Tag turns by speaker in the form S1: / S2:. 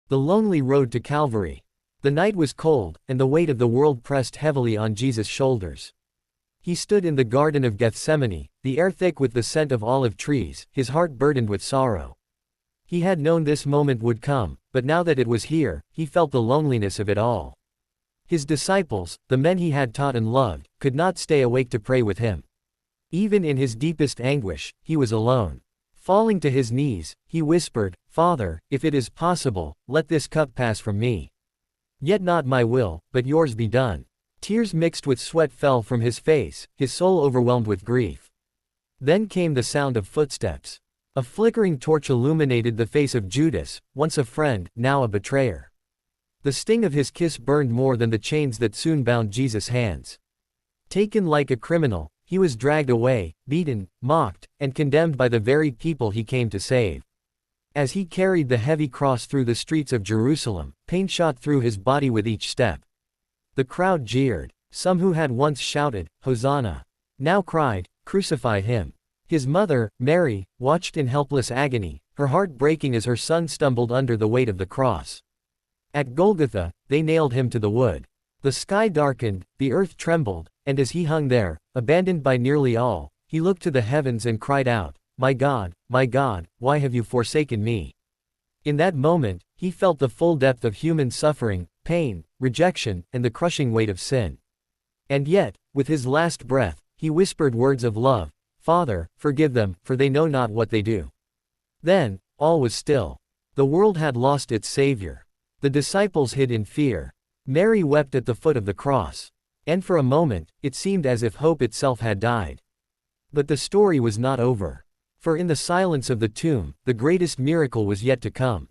S1: The lonely road to Calvary. The night was cold, and the weight of the world pressed heavily on Jesus' shoulders. He stood in the Garden of Gethsemane, the air thick with the scent of olive trees, his heart burdened with sorrow. He had known this moment would come, but now that it was here, he felt the loneliness of it all. His disciples, the men he had taught and loved, could not stay awake to pray with him. Even in his deepest anguish, he was alone. Falling to his knees, he whispered, "Father, if it is possible, let this cup pass from me. Yet not my will, but yours be done." Tears mixed with sweat fell from his face, his soul overwhelmed with grief. Then came the sound of footsteps. A flickering torch illuminated the face of Judas, once a friend, now a betrayer. The sting of his kiss burned more than the chains that soon bound Jesus' hands. Taken like a criminal, he was dragged away, beaten, mocked, and condemned by the very people he came to save. As he carried the heavy cross through the streets of Jerusalem, pain shot through his body with each step. The crowd jeered. Some who had once shouted, "Hosanna!" now cried, "Crucify him." His mother, Mary, watched in helpless agony, her heart breaking as her son stumbled under the weight of the cross. At Golgotha, they nailed him to the wood. The sky darkened, the earth trembled, and as he hung there, abandoned by nearly all, he looked to the heavens and cried out, my God, why have you forsaken me?" In that moment, he felt the full depth of human suffering, pain, rejection, and the crushing weight of sin. And yet, with his last breath, he whispered words of love, "Father, forgive them, for they know not what they do." Then, all was still. The world had lost its Savior. The disciples hid in fear. Mary wept at the foot of the cross. And for a moment, it seemed as if hope itself had died. But the story was not over. For in the silence of the tomb, the greatest miracle was yet to come.